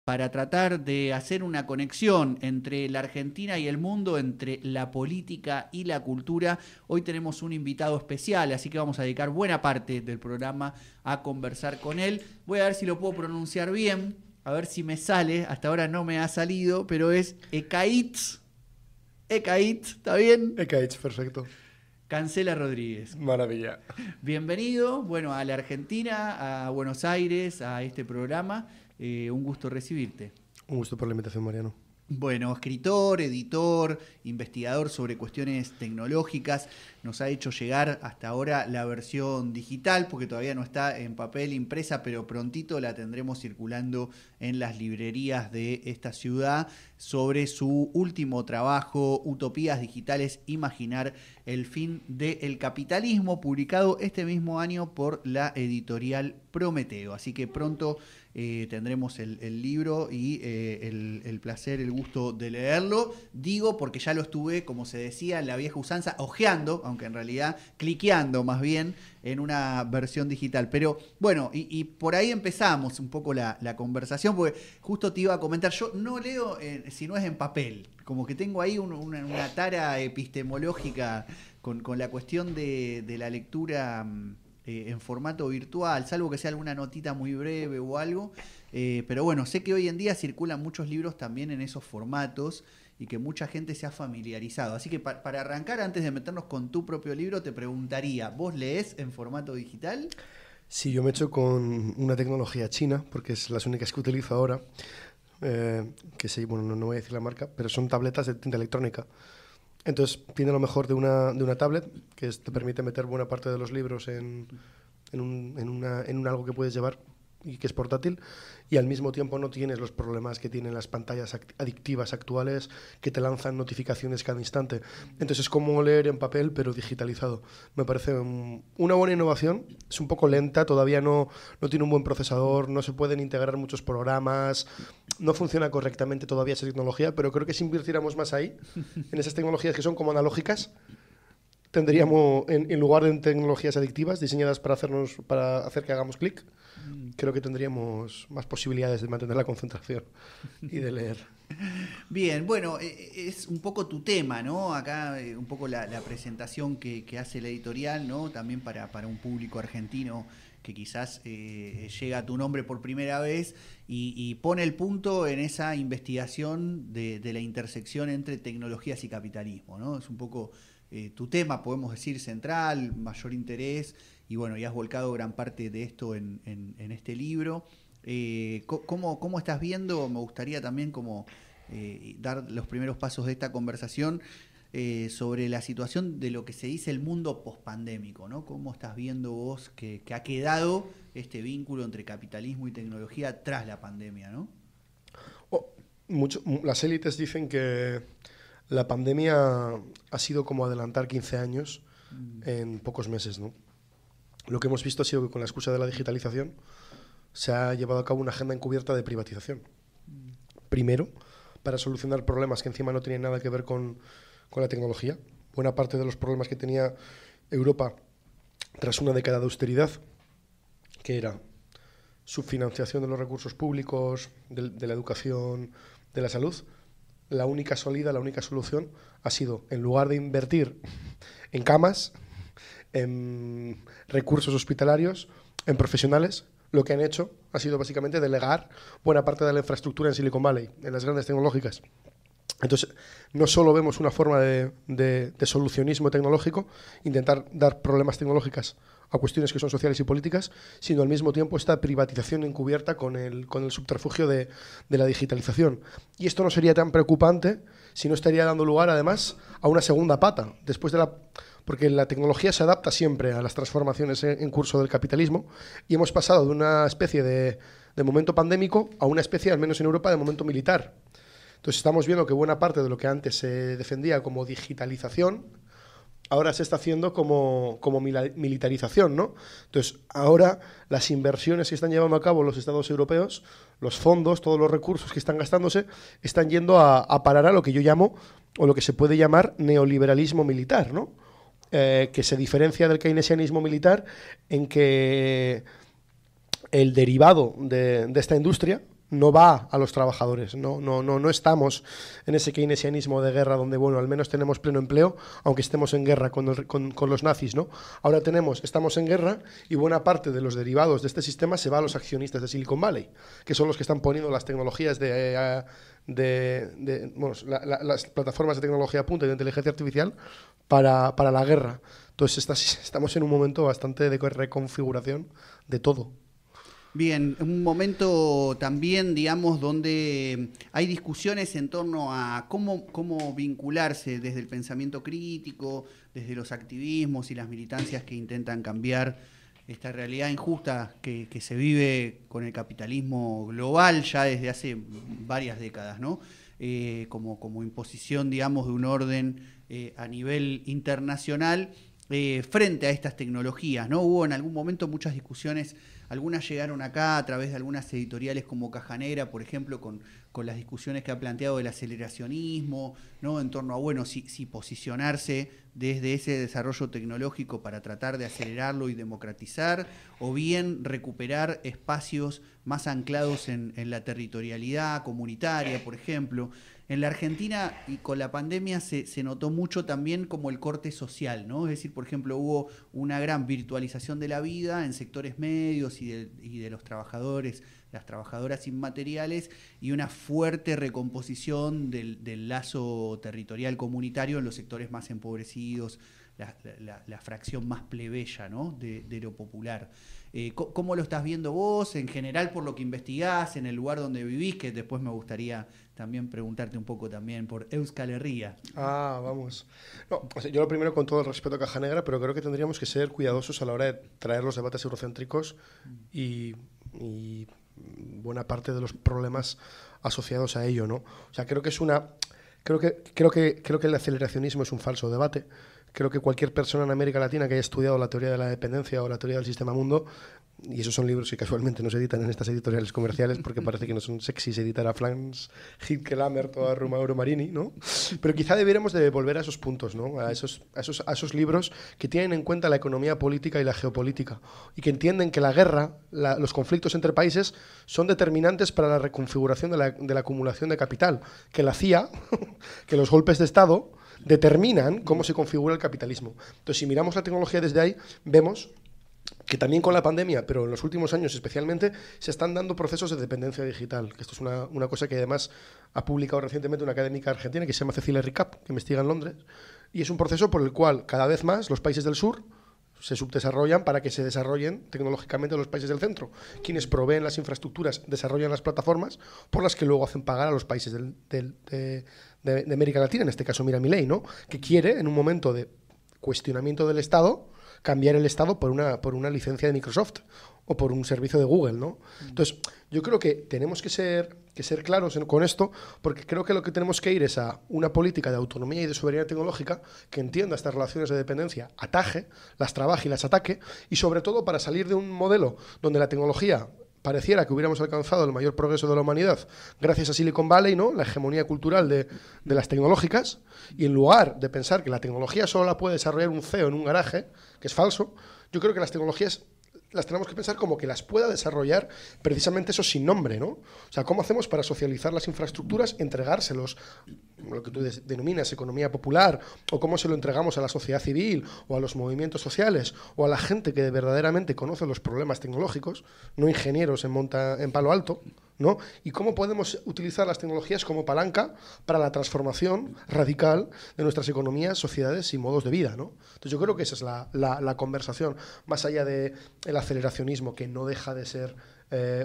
para tratar de hacer una conexión entre la Argentina y el mundo, entre la política y la cultura. Hoy tenemos un invitado especial, así que vamos a dedicar buena parte del programa a conversar con él. Voy a ver si lo puedo pronunciar bien, a ver si me sale. Hasta ahora no me ha salido, pero es Ecaitz. Ecaitz, ¿está bien? Ecaitz, perfecto. Cancela Rodríguez. Maravilla. Bienvenido, bueno, a la Argentina, a Buenos Aires, a este programa. Un gusto recibirte. Un gusto por la invitación, Mariano. Bueno, escritor, editor, investigador sobre cuestiones tecnológicas. Nos ha hecho llegar hasta ahora la versión digital, porque todavía no está en papel impresa, pero prontito la tendremos circulando en las librerías de esta ciudad, sobre su último trabajo, Utopías Digitales, Imaginar el fin del capitalismo, publicado este mismo año por la editorial Prometeo. Así que pronto tendremos el libro y el placer, el gusto de leerlo. Digo porque ya lo estuve, como se decía en la vieja usanza, ojeando, aunque en realidad cliqueando más bien en una versión digital. Pero bueno, y por ahí empezamos un poco la conversación, porque justo te iba a comentar, yo no leo si no es en papel, como que tengo ahí una tara epistemológica con la cuestión de la lectura en formato virtual, salvo que sea alguna notita muy breve o algo, pero bueno, sé que hoy en día circulan muchos libros también en esos formatos y que mucha gente se ha familiarizado. Así que para arrancar, antes de meternos con tu propio libro, te preguntaría, ¿vos leés en formato digital? Sí, yo me echo con una tecnología china, porque es las únicas que utilizo ahora, que sí, bueno, no voy a decir la marca, pero son tabletas de tinta electrónica. Entonces, tiene lo mejor de una tablet, que te permite meter buena parte de los libros en algo que puedes llevar y que es portátil, y al mismo tiempo no tienes los problemas que tienen las pantallas adictivas actuales, que te lanzan notificaciones cada instante. Entonces es como leer en papel, pero digitalizado. Me parece una buena innovación. Es un poco lenta, todavía no tiene un buen procesador, no se pueden integrar muchos programas, no funciona correctamente todavía esa tecnología, pero creo que si invirtiéramos más ahí, en esas tecnologías que son como analógicas, tendríamos, en lugar de tecnologías adictivas diseñadas para hacer que hagamos clic, creo que tendríamos más posibilidades de mantener la concentración y de leer. Bien, bueno, es un poco tu tema, ¿no? Acá un poco la presentación que hace la editorial, ¿no? También para un público argentino que quizás llega a tu nombre por primera vez y pone el punto en esa investigación de la intersección entre tecnologías y capitalismo, ¿no? Es un poco tu tema, podemos decir, central, mayor interés, y bueno, ya has volcado gran parte de esto en este libro. ¿Cómo estás viendo? Me gustaría también como dar los primeros pasos de esta conversación sobre la situación de lo que se dice el mundo pospandémico, ¿no? ¿Cómo estás viendo vos que ha quedado este vínculo entre capitalismo y tecnología tras la pandemia, ¿no? Las élites dicen que la pandemia ha sido como adelantar 15 años en pocos meses, ¿no? Lo que hemos visto ha sido que con la excusa de la digitalización se ha llevado a cabo una agenda encubierta de privatización. Primero, para solucionar problemas que encima no tenían nada que ver con la tecnología. Buena parte de los problemas que tenía Europa tras una década de austeridad, que era subfinanciación de los recursos públicos, de la educación, de la salud, la única solución ha sido, en lugar de invertir en camas, en recursos hospitalarios, en profesionales, lo que han hecho ha sido básicamente delegar buena parte de la infraestructura en Silicon Valley, en las grandes tecnológicas. Entonces, no solo vemos una forma de solucionismo tecnológico, intentar dar problemas tecnológicos a cuestiones que son sociales y políticas, sino al mismo tiempo esta privatización encubierta con el subterfugio de la digitalización. Y esto no sería tan preocupante si no estaría dando lugar, además, a una segunda pata, porque la tecnología se adapta siempre a las transformaciones en curso del capitalismo, y hemos pasado de una especie de momento pandémico a una especie, al menos en Europa, de momento militar. Entonces estamos viendo que buena parte de lo que antes se defendía como digitalización ahora se está haciendo como militarización, ¿no? Entonces ahora las inversiones que están llevando a cabo los estados europeos, los fondos, todos los recursos que están gastándose, están yendo a parar a lo que yo llamo, o lo que se puede llamar neoliberalismo militar, ¿no? Que se diferencia del keynesianismo militar en que el derivado de esta industria no va a los trabajadores. No estamos en ese keynesianismo de guerra donde, bueno, al menos tenemos pleno empleo, aunque estemos en guerra con los nazis, ¿no? Ahora estamos en guerra y buena parte de los derivados de este sistema se va a los accionistas de Silicon Valley, que son los que están poniendo las tecnologías las plataformas de tecnología punta y de inteligencia artificial para la guerra. Entonces estamos en un momento bastante de reconfiguración de todo. Bien, un momento también, digamos, donde hay discusiones en torno a cómo vincularse desde el pensamiento crítico, desde los activismos y las militancias que intentan cambiar esta realidad injusta que se vive con el capitalismo global ya desde hace varias décadas, ¿no? Como imposición, digamos, de un orden a nivel internacional frente a estas tecnologías, ¿no? Hubo en algún momento muchas discusiones, algunas llegaron acá a través de algunas editoriales como Caja Negra, por ejemplo, con las discusiones que ha planteado el aceleracionismo, ¿no? En torno a, bueno, si posicionarse desde ese desarrollo tecnológico para tratar de acelerarlo y democratizar, o bien recuperar espacios más anclados en la territorialidad comunitaria, por ejemplo. En la Argentina, y con la pandemia, se notó mucho también como el corte social, ¿no? Es decir, por ejemplo, hubo una gran virtualización de la vida en sectores medios y de los trabajadores, las trabajadoras inmateriales, y una fuerte recomposición del lazo territorial comunitario en los sectores más empobrecidos, la fracción más plebeya, ¿no? de lo popular. ¿Cómo lo estás viendo vos, en general, por lo que investigás, en el lugar donde vivís? Que después me gustaría también preguntarte un poco también por Euskal Herria. Vamos. No, yo lo primero, con todo el respeto a Caja Negra, pero creo que tendríamos que ser cuidadosos a la hora de traer los debates eurocéntricos y buena parte de los problemas asociados a ello, ¿no? O sea, creo que el aceleracionismo es un falso debate. Creo que cualquier persona en América Latina que haya estudiado la teoría de la dependencia o la teoría del sistema mundo, y esos son libros que casualmente no se editan en estas editoriales comerciales porque parece que no son sexys editar a Franz Hitke-Lammert o a Mauro Marini, ¿no? Pero quizá deberíamos de volver a esos puntos, ¿no? A esos libros que tienen en cuenta la economía política y la geopolítica y que entienden que la guerra, los conflictos entre países son determinantes para la reconfiguración de la acumulación de capital, que la CIA, que los golpes de Estado determinan cómo se configura el capitalismo. Entonces, si miramos la tecnología desde ahí, vemos que también con la pandemia, pero en los últimos años especialmente, se están dando procesos de dependencia digital, que esto es una cosa que además ha publicado recientemente una académica argentina que se llama Cecilia Ricap, que investiga en Londres, y es un proceso por el cual cada vez más los países del sur se subdesarrollan para que se desarrollen tecnológicamente los países del centro. Quienes proveen las infraestructuras desarrollan las plataformas por las que luego hacen pagar a los países de América Latina, en este caso mira Milei, ¿no? Que quiere, en un momento de cuestionamiento del Estado, cambiar el Estado por una licencia de Microsoft o por un servicio de Google, ¿no? Entonces, yo creo que tenemos que ser claros con esto, porque creo que lo que tenemos que ir es a una política de autonomía y de soberanía tecnológica que entienda estas relaciones de dependencia, ataje, las trabaje y las ataque, y sobre todo para salir de un modelo donde la tecnología pareciera que hubiéramos alcanzado el mayor progreso de la humanidad gracias a Silicon Valley, ¿no? La hegemonía cultural de las tecnológicas, y en lugar de pensar que la tecnología solo la puede desarrollar un CEO en un garaje, que es falso, yo creo que las tecnologías las tenemos que pensar como que las pueda desarrollar precisamente eso sin nombre, ¿no? O sea, ¿cómo hacemos para socializar las infraestructuras, entregárselos, lo que tú denominas economía popular, o cómo se lo entregamos a la sociedad civil, o a los movimientos sociales, o a la gente que verdaderamente conoce los problemas tecnológicos, no ingenieros en Palo Alto, ¿no? Y cómo podemos utilizar las tecnologías como palanca para la transformación radical de nuestras economías, sociedades y modos de vida, ¿no? Entonces yo creo que esa es la conversación, más allá del aceleracionismo, que no deja de ser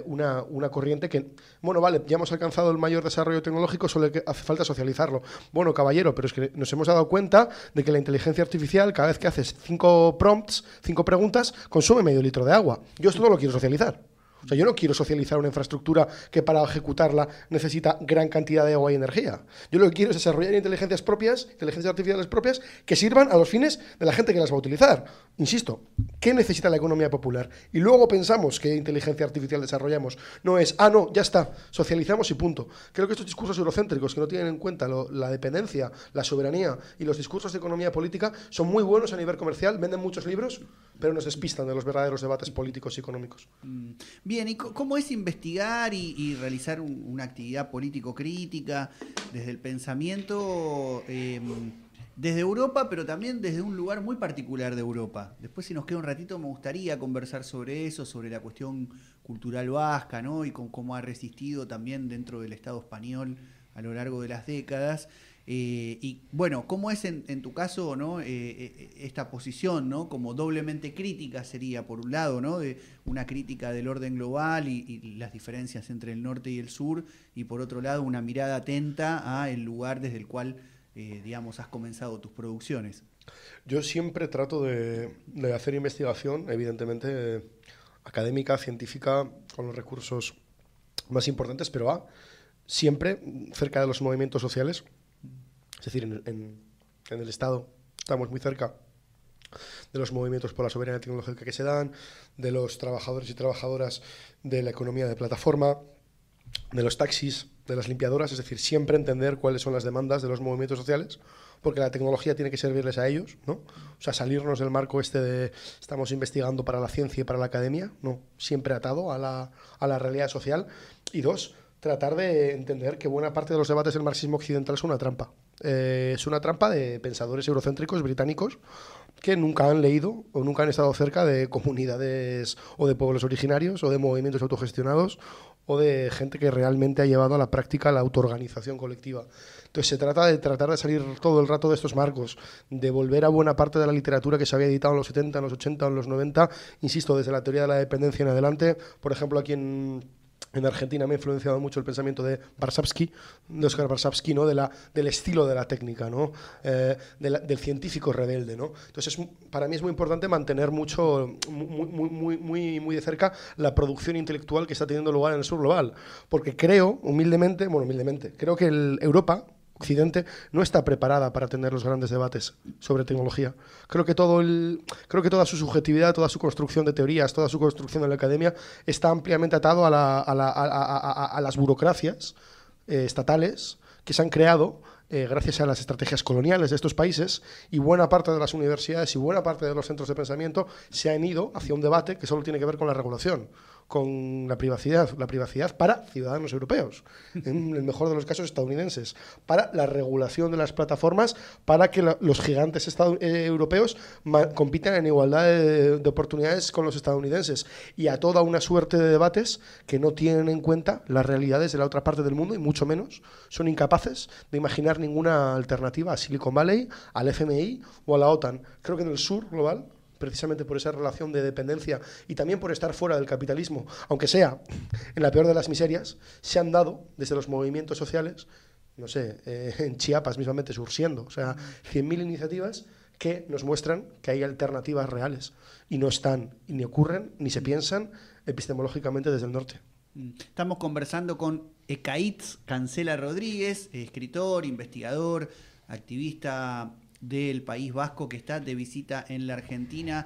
una corriente que, bueno, vale, ya hemos alcanzado el mayor desarrollo tecnológico, solo hace falta socializarlo. Bueno, caballero, pero es que nos hemos dado cuenta de que la inteligencia artificial, cada vez que haces 5 prompts, 5 preguntas, consume medio litro de agua. Yo esto no lo quiero socializar. O sea, yo no quiero socializar una infraestructura que para ejecutarla necesita gran cantidad de agua y energía. Yo lo que quiero es desarrollar inteligencias artificiales propias que sirvan a los fines de la gente que las va a utilizar. Insisto, ¿qué necesita la economía popular? Y luego pensamos qué inteligencia artificial desarrollamos. No es, no, ya está, socializamos y punto. Creo que estos discursos eurocéntricos que no tienen en cuenta la dependencia, la soberanía y los discursos de economía política son muy buenos a nivel comercial, venden muchos libros, pero nos despistan de los verdaderos debates políticos y económicos. Bien. Bien, ¿y cómo es investigar y realizar una actividad político-crítica desde el pensamiento, desde Europa, pero también desde un lugar muy particular de Europa? Después, si nos queda un ratito, me gustaría conversar sobre eso, sobre la cuestión cultural vasca, ¿no? Y con cómo ha resistido también dentro del Estado español a lo largo de las décadas. Y bueno, ¿cómo es en tu caso, ¿no? Esta posición, ¿no? Como doblemente crítica sería, por un lado, ¿no? De una crítica del orden global y las diferencias entre el norte y el sur, y por otro lado una mirada atenta a el lugar desde el cual, digamos, has comenzado tus producciones. Yo siempre trato de hacer investigación, evidentemente, académica, científica, con los recursos más importantes, pero siempre cerca de los movimientos sociales. Es decir, en el Estado estamos muy cerca de los movimientos por la soberanía tecnológica que se dan, de los trabajadores y trabajadoras de la economía de plataforma, de los taxis, de las limpiadoras, es decir, siempre entender cuáles son las demandas de los movimientos sociales, porque la tecnología tiene que servirles a ellos, ¿no? O sea, salirnos del marco este de estamos investigando para la ciencia y para la academia, no, siempre atado a la realidad social. Y dos, tratar de entender que buena parte de los debates del marxismo occidental es una trampa. Es una trampa de pensadores eurocéntricos británicos que nunca han leído o nunca han estado cerca de comunidades o de pueblos originarios o de movimientos autogestionados o de gente que realmente ha llevado a la práctica la autoorganización colectiva. Entonces se trata de tratar de salir todo el rato de estos marcos, de volver a buena parte de la literatura que se había editado en los 70, en los 80, en los 90, insisto, desde la teoría de la dependencia en adelante. Por ejemplo, aquí en Argentina me ha influenciado mucho el pensamiento de Varsavsky, de Oscar Varsavsky, ¿no? Del estilo de la técnica, ¿no? Del científico rebelde, ¿no? Entonces, para mí es muy importante mantener mucho, muy de cerca la producción intelectual que está teniendo lugar en el sur global, porque creo, humildemente, creo que Europa, Occidente, no está preparada para tener los grandes debates sobre tecnología. Creo que toda su subjetividad, toda su construcción de teorías, toda su construcción de la academia está ampliamente atado a las burocracias estatales que se han creado gracias a las estrategias coloniales de estos países, y buena parte de las universidades y buena parte de los centros de pensamiento se han ido hacia un debate que solo tiene que ver con la regulación, con la privacidad para ciudadanos europeos, en el mejor de los casos estadounidenses, para la regulación de las plataformas, para que los gigantes europeos compitan en igualdad de oportunidades con los estadounidenses, y a toda una suerte de debates que no tienen en cuenta las realidades de la otra parte del mundo, y mucho menos son incapaces de imaginar ninguna alternativa a Silicon Valley, al FMI o a la OTAN. Creo que en el sur global, precisamente por esa relación de dependencia y también por estar fuera del capitalismo, aunque sea en la peor de las miserias, se han dado desde los movimientos sociales, no sé, en Chiapas mismamente surgiendo, o sea, 100.000 iniciativas que nos muestran que hay alternativas reales y no están, ni ocurren, ni se piensan epistemológicamente desde el norte. Estamos conversando con Ekaitz Cancela Rodríguez, escritor, investigador, activista del País Vasco, que está de visita en la Argentina.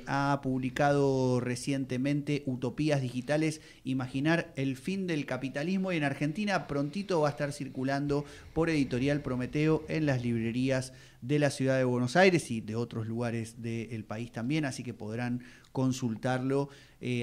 Ha publicado recientemente Utopías Digitales, Imaginar el fin del capitalismo, y en Argentina prontito va a estar circulando por Editorial Prometeo en las librerías de la ciudad de Buenos Aires y de otros lugares del país también, así que podrán consultarlo.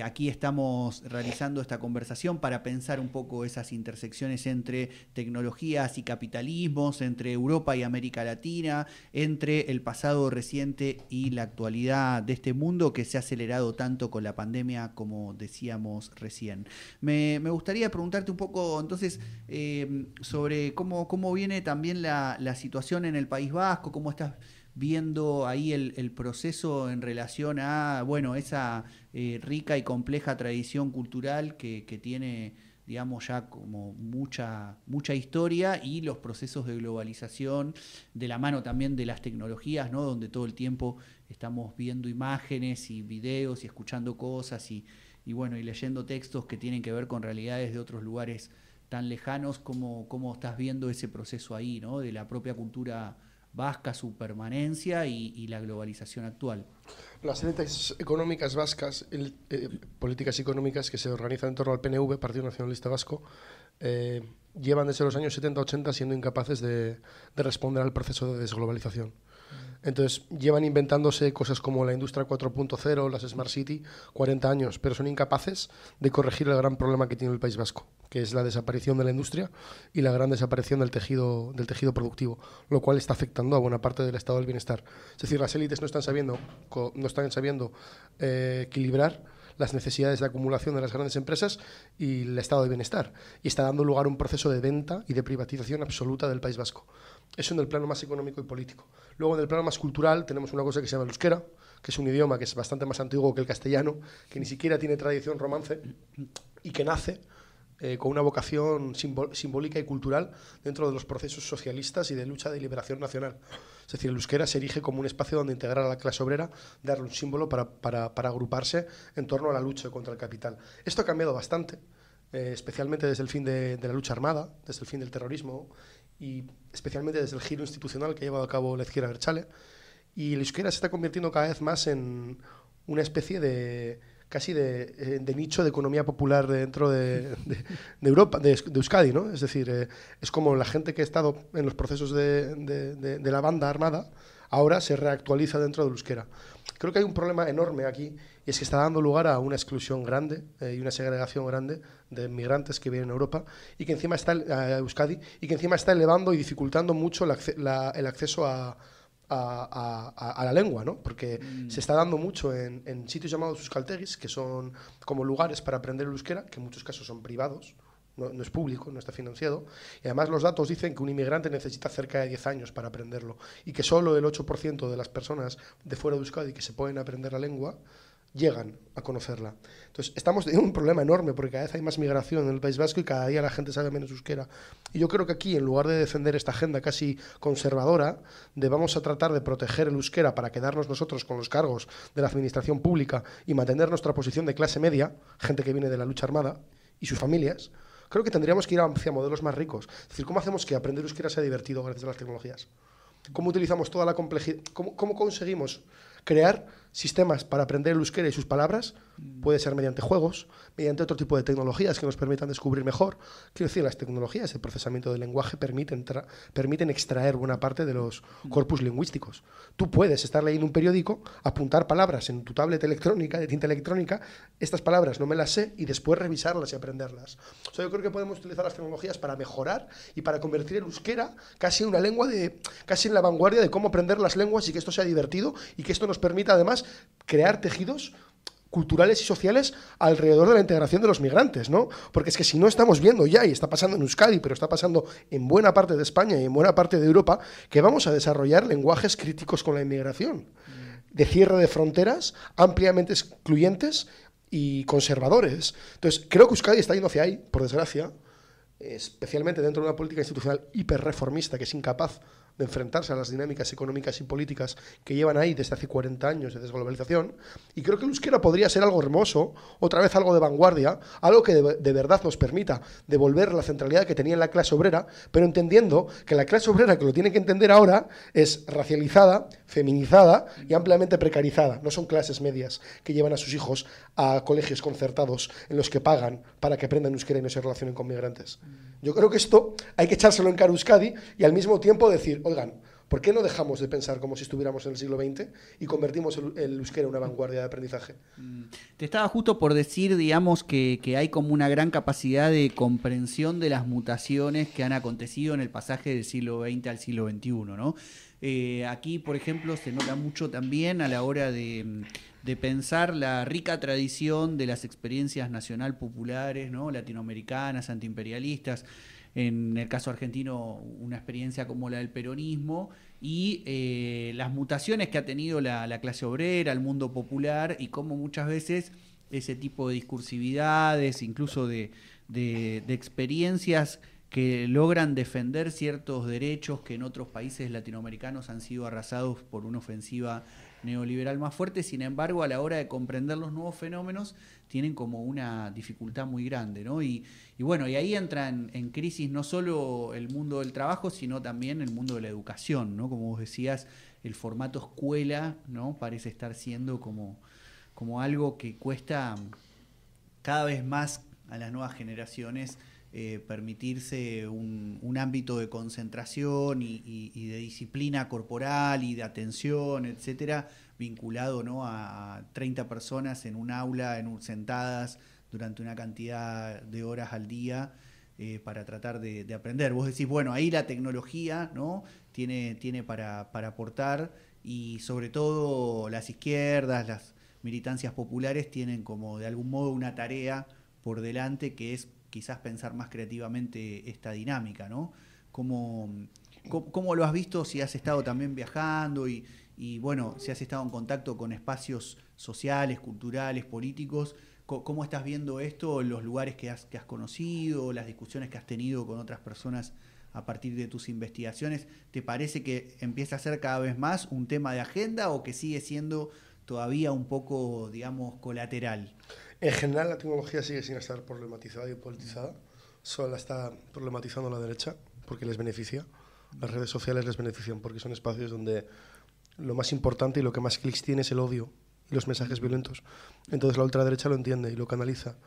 Aquí estamos realizando esta conversación para pensar un poco esas intersecciones entre tecnologías y capitalismos, entre Europa y América Latina, entre el pasado reciente y la actualidad de este mundo que se ha acelerado tanto con la pandemia, como decíamos recién. Me gustaría preguntarte un poco entonces sobre cómo viene también la situación en el País Vasco, cómo estás viendo ahí el proceso en relación a, bueno, esa rica y compleja tradición cultural que tiene, digamos, ya como mucha historia, y los procesos de globalización, de la mano también de las tecnologías, ¿no? Donde todo el tiempo estamos viendo imágenes y videos y escuchando cosas y bueno, y leyendo textos que tienen que ver con realidades de otros lugares tan lejanos. ¿Cómo estás viendo ese proceso ahí, ¿no? De la propia cultura vasca, su permanencia y la globalización actual? Las élites económicas vascas, políticas económicas que se organizan en torno al PNV, Partido Nacionalista Vasco, llevan desde los años 70-80 siendo incapaces de responder al proceso de desglobalización. Entonces, llevan inventándose cosas como la industria 4.0, las Smart City, 40 años, pero son incapaces de corregir el gran problema que tiene el País Vasco, que es la desaparición de la industria y la gran desaparición del tejido productivo, lo cual está afectando a buena parte del estado del bienestar. Es decir, las élites no están sabiendo equilibrar las necesidades de acumulación de las grandes empresas y el estado de bienestar. Y está dando lugar a un proceso de venta y de privatización absoluta del País Vasco. Eso en el plano más económico y político. Luego, en el plano más cultural, tenemos una cosa que se llama el euskera, que es un idioma que es bastante más antiguo que el castellano, que ni siquiera tiene tradición romance y que nace con una vocación simbólica y cultural dentro de los procesos socialistas y de lucha de liberación nacional. Es decir, el euskera se erige como un espacio donde integrar a la clase obrera, darle un símbolo para agruparse en torno a la lucha contra el capital. Esto ha cambiado bastante, especialmente desde el fin de la lucha armada, desde el fin del terrorismo y especialmente desde el giro institucional que ha llevado a cabo la izquierda abertzale. Y el euskera se está convirtiendo cada vez más en una especie de casi de nicho de economía popular dentro de Europa, de Euskadi, ¿no? Es decir, es como la gente que ha estado en los procesos de la banda armada, ahora se reactualiza dentro del euskera. Creo que hay un problema enorme aquí, y es que está dando lugar a una exclusión grande y una segregación grande de migrantes que vienen a Europa, y que encima está a Euskadi, y que encima está elevando y dificultando mucho el acceso a la lengua, ¿no? Porque se está dando mucho en sitios llamados euskaltegis, que son como lugares para aprender el euskera, que en muchos casos son privados, no es público, no está financiado, y además los datos dicen que un inmigrante necesita cerca de 10 años para aprenderlo, y que solo el 8% de las personas de fuera de Euskadi que se pueden aprender la lengua llegan a conocerla. Entonces, estamos teniendo un problema enorme porque cada vez hay más migración en el País Vasco y cada día la gente sabe menos euskera. Y yo creo que aquí, en lugar de defender esta agenda casi conservadora, vamos a tratar de proteger el euskera para quedarnos nosotros con los cargos de la administración pública y mantener nuestra posición de clase media, gente que viene de la lucha armada y sus familias, creo que tendríamos que ir hacia modelos más ricos. Es decir, ¿cómo hacemos que aprender euskera sea divertido gracias a las tecnologías? ¿Cómo utilizamos toda la complejidad? ¿Cómo conseguimos crear sistemas para aprender el euskera y sus palabras? Puede ser mediante juegos, mediante otro tipo de tecnologías que nos permitan descubrir mejor. Quiero decir, las tecnologías, el procesamiento del lenguaje permiten extraer buena parte de los corpus lingüísticos. Tú puedes estar leyendo un periódico, apuntar palabras en tu tablet electrónica, de tinta electrónica, estas palabras no me las sé, y después revisarlas y aprenderlas. O sea, yo creo que podemos utilizar las tecnologías para mejorar y para convertir el euskera casi en una lengua casi en la vanguardia de cómo aprender las lenguas, y que esto sea divertido y que esto nos permita además crear tejidos culturales y sociales alrededor de la integración de los migrantes, ¿no? Porque es que si no estamos viendo ya, y está pasando en Euskadi, pero está pasando en buena parte de España y en buena parte de Europa, que vamos a desarrollar lenguajes críticos con la inmigración, de cierre de fronteras, ampliamente excluyentes y conservadores. Entonces, creo que Euskadi está yendo hacia ahí, por desgracia, especialmente dentro de una política institucional hiperreformista que es incapaz de enfrentarse a las dinámicas económicas y políticas que llevan ahí desde hace 40 años de desglobalización. Y creo que el euskera podría ser algo hermoso, otra vez algo de vanguardia, algo que de verdad nos permita devolver la centralidad que tenía en la clase obrera, pero entendiendo que la clase obrera, que lo tiene que entender ahora, es racializada, feminizada y ampliamente precarizada. No son clases medias que llevan a sus hijos a colegios concertados en los que pagan para que aprendan euskera y no se relacionen con migrantes. Yo creo que esto hay que echárselo en cara a Euskadi y al mismo tiempo decir, oigan, ¿por qué no dejamos de pensar como si estuviéramos en el siglo XX y convertimos el euskera en una vanguardia de aprendizaje? Te estaba justo por decir, digamos, que hay como una gran capacidad de comprensión de las mutaciones que han acontecido en el pasaje del siglo XX al siglo XXI, ¿no? Aquí, por ejemplo, se nota mucho también a la hora de pensar la rica tradición de las experiencias nacional populares, ¿no? Latinoamericanas, antiimperialistas. En el caso argentino, una experiencia como la del peronismo y las mutaciones que ha tenido la clase obrera, el mundo popular, y cómo muchas veces ese tipo de discursividades, incluso de experiencias que logran defender ciertos derechos que en otros países latinoamericanos han sido arrasados por una ofensiva neoliberal más fuerte. Sin embargo, a la hora de comprender los nuevos fenómenos, tienen como una dificultad muy grande, ¿no? Y bueno, y ahí entra en crisis no solo el mundo del trabajo, sino también el mundo de la educación, ¿no? Como vos decías, el formato escuela, ¿no? Parece estar siendo como algo que cuesta cada vez más a las nuevas generaciones permitirse un ámbito de concentración y de disciplina corporal y de atención, etcétera, vinculado, ¿no?, a 30 personas en un aula, sentadas durante una cantidad de horas al día para tratar de aprender. Vos decís, bueno, ahí la tecnología, ¿no?, tiene para aportar, y sobre todo las izquierdas, las militancias populares tienen como de algún modo una tarea por delante, que es quizás pensar más creativamente esta dinámica, ¿no? ¿Cómo lo has visto, si has estado también viajando y bueno, si has estado en contacto con espacios sociales, culturales, políticos? ¿Cómo estás viendo esto en los lugares que has conocido, las discusiones que has tenido con otras personas a partir de tus investigaciones? ¿Te parece que empieza a ser cada vez más un tema de agenda o que sigue siendo todavía un poco, digamos, colateral? En general, la tecnología sigue sin estar problematizada y politizada. Solo la está problematizando la derecha porque les beneficia. Las redes sociales les benefician porque son espacios donde lo más importante y lo que más clics tiene es el odio y los mensajes violentos. Entonces la ultraderecha lo entiende y lo canaliza.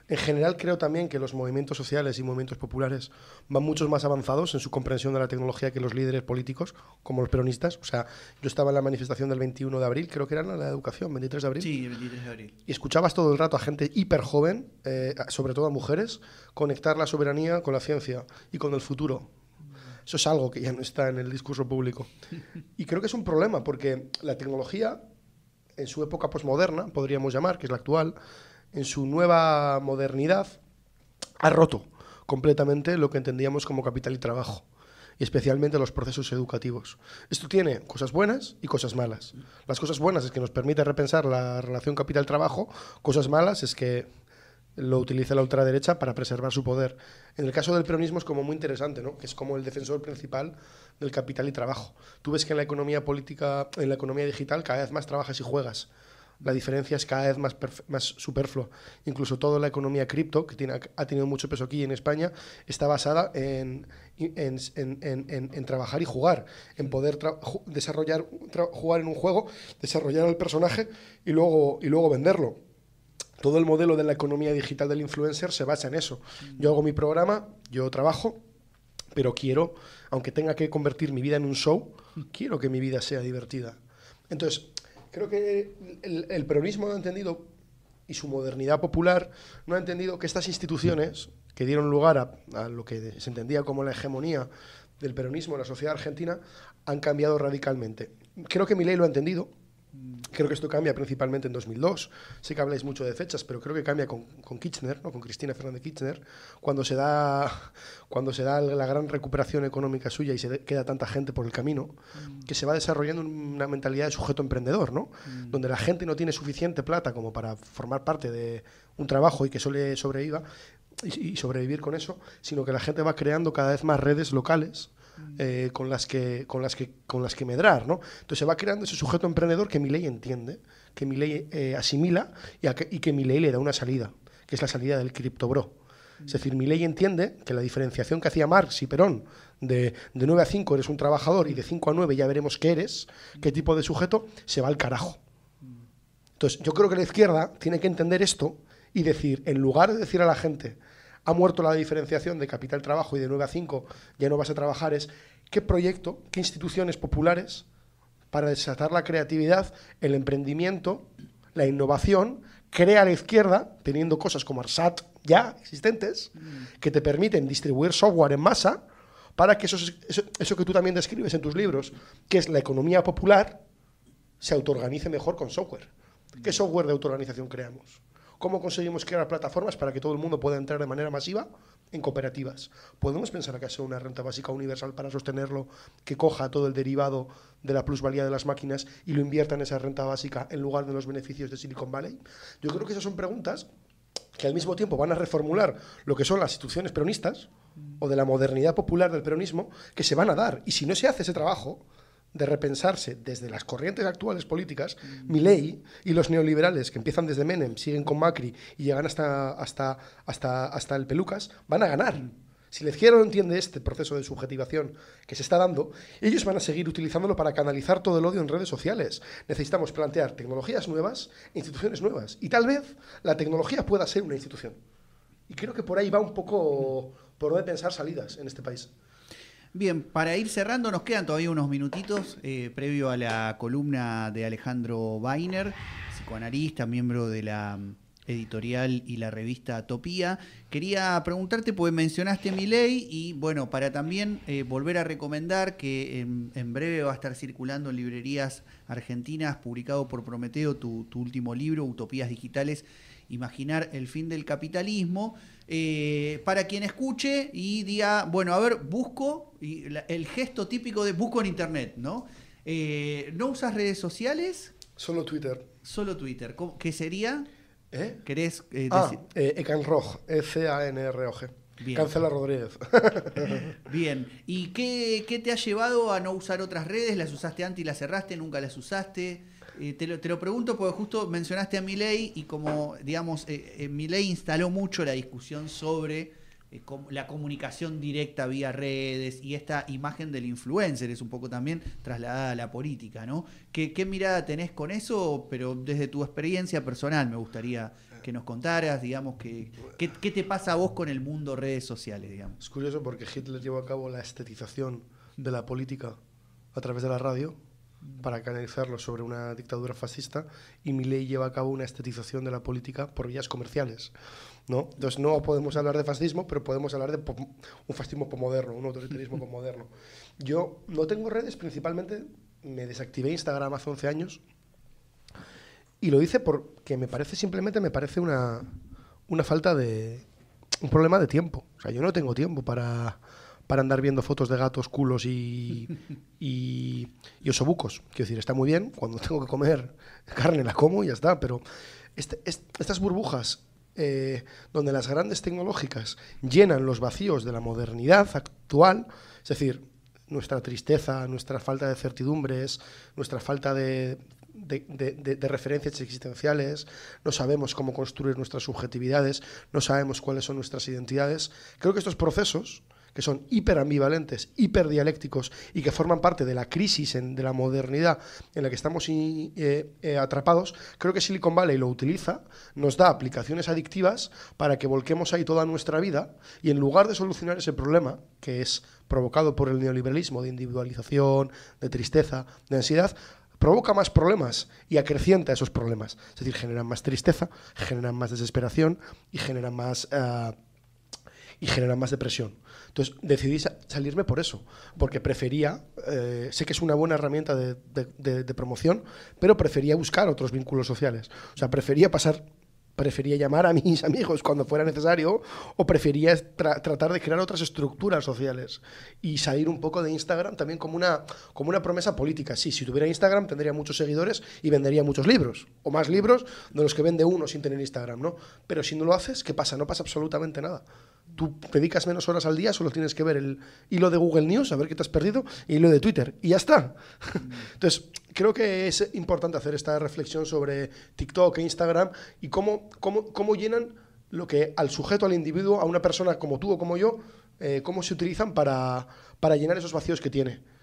En general, creo también que los movimientos sociales y movimientos populares van mucho más avanzados en su comprensión de la tecnología que los líderes políticos, como los peronistas. O sea, yo estaba en la manifestación del 21 de abril, creo que era la educación, 23 de abril. Sí, el 23 de abril. Y escuchabas todo el rato a gente hiper joven, sobre todo a mujeres, conectar la soberanía con la ciencia y con el futuro. Eso es algo que ya no está en el discurso público. Y creo que es un problema, porque la tecnología, en su época posmoderna, podríamos llamar, que es la actual, en su nueva modernidad, ha roto completamente lo que entendíamos como capital y trabajo, y especialmente los procesos educativos. Esto tiene cosas buenas y cosas malas. Las cosas buenas es que nos permite repensar la relación capital-trabajo, cosas malas es que lo utiliza la ultraderecha para preservar su poder. En el caso del peronismo es como muy interesante, ¿no?, que es como el defensor principal del capital y trabajo. Tú ves que en la economía política, en la economía digital, cada vez más trabajas y juegas. La diferencia es cada vez más superflua. Incluso toda la economía cripto, que ha tenido mucho peso aquí en España, está basada en trabajar y jugar, en poder jugar en un juego, desarrollar el personaje y luego venderlo. Todo el modelo de la economía digital del influencer se basa en eso. Yo hago mi programa, yo trabajo, pero quiero, aunque tenga que convertir mi vida en un show, quiero que mi vida sea divertida. Entonces, creo que el peronismo no ha entendido, y su modernidad popular no ha entendido, que estas instituciones que dieron lugar a lo que se entendía como la hegemonía del peronismo en la sociedad argentina han cambiado radicalmente. Creo que Milei lo ha entendido. Creo que esto cambia principalmente en 2002. Sé que habláis mucho de fechas, pero creo que cambia con Kirchner, ¿no?, con Cristina Fernández Kirchner, cuando se da la gran recuperación económica suya y se queda tanta gente por el camino, que se va desarrollando una mentalidad de sujeto emprendedor, ¿no?, donde la gente no tiene suficiente plata como para formar parte de un trabajo y que solo sobreviva y sobrevivir con eso, sino que la gente va creando cada vez más redes locales con las que medrar, ¿no? Entonces se va creando ese sujeto emprendedor que Milei entiende, que Milei asimila y que Milei le da una salida, que es la salida del criptobro. Es decir, Milei entiende que la diferenciación que hacía Marx y Perón de 9 a 5 eres un trabajador y de 5 a 9 ya veremos qué eres, qué tipo de sujeto, se va al carajo. Entonces yo creo que la izquierda tiene que entender esto y decir, en lugar de decir a la gente ha muerto la diferenciación de capital-trabajo y de 9 a 5 ya no vas a trabajar, es qué proyecto, qué instituciones populares para desatar la creatividad, el emprendimiento, la innovación, crea la izquierda, teniendo cosas como ARSAT ya existentes, que te permiten distribuir software en masa para que eso que tú también describes en tus libros, que es la economía popular, se autoorganice mejor con software. ¿Qué software de autoorganización creamos? ¿Cómo conseguimos crear plataformas para que todo el mundo pueda entrar de manera masiva en cooperativas? ¿Podemos pensar acaso una renta básica universal para sostenerlo, que coja todo el derivado de la plusvalía de las máquinas y lo invierta en esa renta básica en lugar de los beneficios de Silicon Valley? Yo creo que esas son preguntas que al mismo tiempo van a reformular lo que son las instituciones peronistas o de la modernidad popular del peronismo, que se van a dar. Y si no se hace ese trabajo de repensarse desde las corrientes actuales políticas, Milei y los neoliberales que empiezan desde Menem, siguen con Macri y llegan hasta el Pelucas, van a ganar. Si la izquierda no entiende este proceso de subjetivación que se está dando, ellos van a seguir utilizándolo para canalizar todo el odio en redes sociales. Necesitamos plantear tecnologías nuevas, instituciones nuevas, y tal vez la tecnología pueda ser una institución. Y creo que por ahí va un poco por dónde pensar salidas en este país. Bien, para ir cerrando, nos quedan todavía unos minutitos previo a la columna de Alejandro Weiner, psicoanalista, miembro de la editorial y la revista Topía. Quería preguntarte, porque mencionaste Milei, y bueno, para también volver a recomendar que en breve va a estar circulando en librerías argentinas, publicado por Prometeo, tu último libro, Utopías Digitales, Imaginar el fin del capitalismo. Para quien escuche y diga, bueno, a ver, busco, y el gesto típico de busco en internet, ¿no? ¿No usas redes sociales? Solo Twitter. Solo Twitter. ¿Qué sería? ¿Querés decir? Ecanrog, E-C-A-N-R-O-G. Bien. Cancela Rodríguez. Bien. ¿Y qué te ha llevado a no usar otras redes? ¿Las usaste antes y las cerraste? ¿Nunca las usaste? Te lo pregunto porque justo mencionaste a Milei y como, digamos, Milei instaló mucho la discusión sobre la comunicación directa vía redes y esta imagen del influencer es un poco también trasladada a la política, ¿no? ¿Qué mirada tenés con eso? Pero desde tu experiencia personal me gustaría que nos contaras, digamos, ¿qué te pasa a vos con el mundo redes sociales, digamos? Es curioso porque Hitler llevó a cabo la estetización de la política a través de la radio para canalizarlo sobre una dictadura fascista, y Milei lleva a cabo una estetización de la política por vías comerciales, ¿no? Entonces no podemos hablar de fascismo, pero podemos hablar de un fascismo posmoderno, un autoritarismo posmoderno. Yo no tengo redes, principalmente me desactivé Instagram hace 11 años y lo hice porque me parece una falta de... un problema de tiempo. O sea, yo no tengo tiempo para andar viendo fotos de gatos, culos y osobucos. Quiero decir, está muy bien, cuando tengo que comer carne la como y ya está, pero estas burbujas donde las grandes tecnológicas llenan los vacíos de la modernidad actual, es decir, nuestra tristeza, nuestra falta de certidumbres, nuestra falta de referencias existenciales, no sabemos cómo construir nuestras subjetividades, no sabemos cuáles son nuestras identidades. Creo que estos procesos, que son hiperambivalentes, hiperdialécticos y que forman parte de la crisis de la modernidad en la que estamos atrapados, creo que Silicon Valley lo utiliza, nos da aplicaciones adictivas para que volquemos ahí toda nuestra vida y en lugar de solucionar ese problema, que es provocado por el neoliberalismo de individualización, de tristeza, de ansiedad, provoca más problemas y acrecienta esos problemas. Es decir, generan más tristeza, generan más desesperación y generan más depresión. Entonces decidí salirme por eso, porque prefería, sé que es una buena herramienta de promoción, pero prefería buscar otros vínculos sociales. O sea, prefería llamar a mis amigos cuando fuera necesario, o prefería tratar de crear otras estructuras sociales y salir un poco de Instagram también como una promesa política. Sí, si tuviera Instagram tendría muchos seguidores y vendería muchos libros, o más libros de los que vende uno sin tener Instagram, ¿no? Pero si no lo haces, ¿qué pasa? No pasa absolutamente nada. Tú dedicas menos horas al día, solo tienes que ver el hilo de Google News, a ver qué te has perdido, y el hilo de Twitter, y ya está. Entonces, creo que es importante hacer esta reflexión sobre TikTok e Instagram y cómo llenan lo que al sujeto, al individuo, a una persona como tú o como yo, cómo se utilizan para llenar esos vacíos que tiene,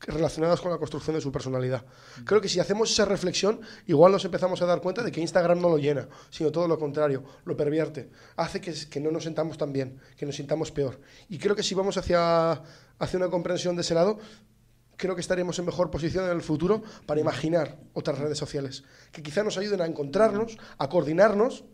relacionados con la construcción de su personalidad. Creo que si hacemos esa reflexión, igual nos empezamos a dar cuenta de que Instagram no lo llena, sino todo lo contrario, lo pervierte, hace que no nos sintamos tan bien, que nos sintamos peor. Y creo que si vamos hacia una comprensión de ese lado, creo que estaremos en mejor posición en el futuro para imaginar otras redes sociales, que quizá nos ayuden a encontrarnos, a coordinarnos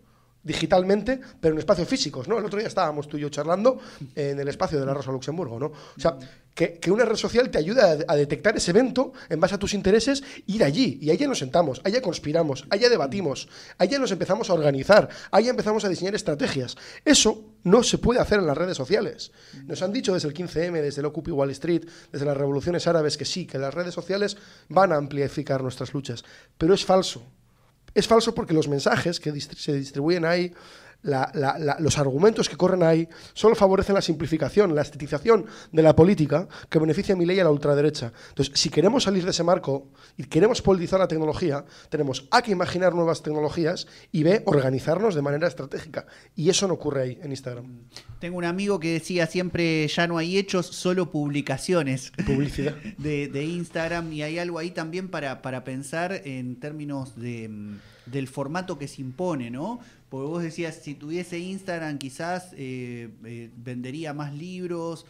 digitalmente, pero en espacios físicos, ¿no? El otro día estábamos tú y yo charlando en el espacio de la Rosa Luxemburgo, ¿no? O sea, que una red social te ayuda a detectar ese evento en base a tus intereses, ir allí, y allá nos sentamos, allá conspiramos, allá debatimos, allá nos empezamos a organizar, allá empezamos a diseñar estrategias. Eso no se puede hacer en las redes sociales. Nos han dicho desde el 15M, desde el Occupy Wall Street, desde las revoluciones árabes, que sí, que las redes sociales van a amplificar nuestras luchas, pero es falso. Es falso porque los mensajes que se distribuyen ahí, los argumentos que corren ahí, solo favorecen la simplificación, la estetización de la política que beneficia a Milei y a la ultraderecha. Entonces, si queremos salir de ese marco y queremos politizar la tecnología, tenemos A, que imaginar nuevas tecnologías, y B, organizarnos de manera estratégica. Y eso no ocurre ahí en Instagram. Tengo un amigo que decía siempre, ya no hay hechos, solo publicaciones. Publicidad. de Instagram, y hay algo ahí también para pensar en términos del formato que se impone, ¿no? Porque vos decías, si tuviese Instagram quizás vendería más libros,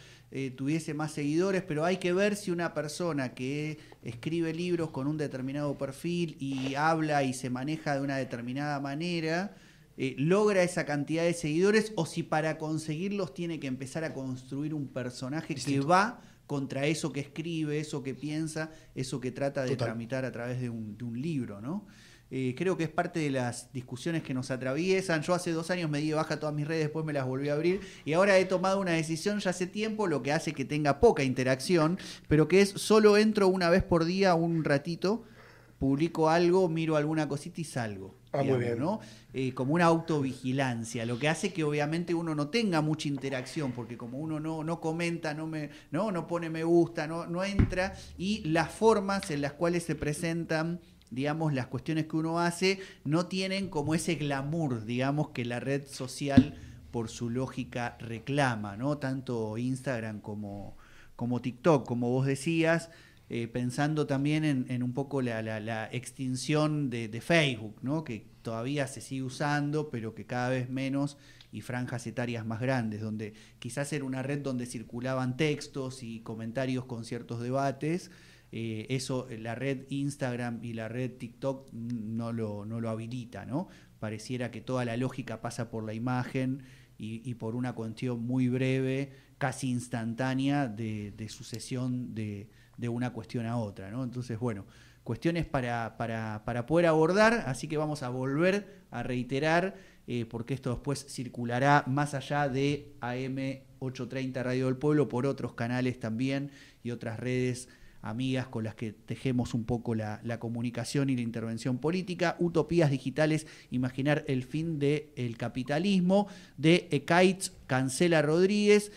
tuviese más seguidores, pero hay que ver si una persona que escribe libros con un determinado perfil y habla y se maneja de una determinada manera, logra esa cantidad de seguidores, o si para conseguirlos tiene que empezar a construir un personaje que va contra eso que escribe, eso que piensa, eso que trata de tramitar a través de un libro, ¿no? Creo que es parte de las discusiones que nos atraviesan. Yo hace 2 años me di de baja todas mis redes, después me las volví a abrir y ahora he tomado una decisión ya hace tiempo, lo que hace que tenga poca interacción, pero que es solo entro una vez por día un ratito, publico algo, miro alguna cosita y salgo. Digamos, muy bien. ¿no? Como una autovigilancia, lo que hace que obviamente uno no tenga mucha interacción, porque como uno no comenta, no pone me gusta, no entra, y las formas en las cuales se presentan, digamos, las cuestiones que uno hace no tienen como ese glamour, digamos, que la red social por su lógica reclama, ¿no? Tanto Instagram como TikTok, como vos decías, pensando también en un poco la extinción de Facebook, ¿no? Que todavía se sigue usando, pero que cada vez menos, y franjas etarias más grandes, donde quizás era una red donde circulaban textos y comentarios con ciertos debates. Eso la red Instagram y la red TikTok no lo habilita, ¿no? Pareciera que toda la lógica pasa por la imagen y por una cuestión muy breve, casi instantánea, de sucesión de una cuestión a otra, ¿no? Entonces, bueno, cuestiones para poder abordar, así que vamos a volver a reiterar, porque esto después circulará más allá de AM 830 Radio del Pueblo, por otros canales también y otras redes amigas con las que tejemos un poco la comunicación y la intervención política. Utopías digitales, imaginar el fin del capitalismo, de Ekaitz Cancela Rodríguez,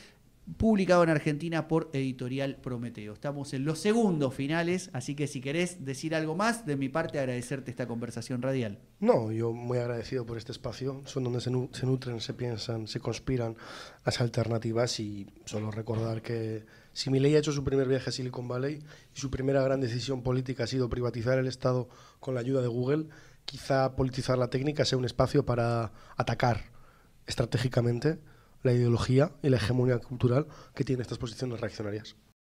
publicado en Argentina por Editorial Prometeo. Estamos en los segundos finales, así que si querés decir algo más, de mi parte agradecerte esta conversación radial. No, yo muy agradecido por este espacio. Son donde se nutren, se piensan, se conspiran las alternativas, y solo recordar que si Milei ha hecho su primer viaje a Silicon Valley y su primera gran decisión política ha sido privatizar el Estado con la ayuda de Google, quizá politizar la técnica sea un espacio para atacar estratégicamente la ideología y la hegemonía cultural que tienen estas posiciones reaccionarias.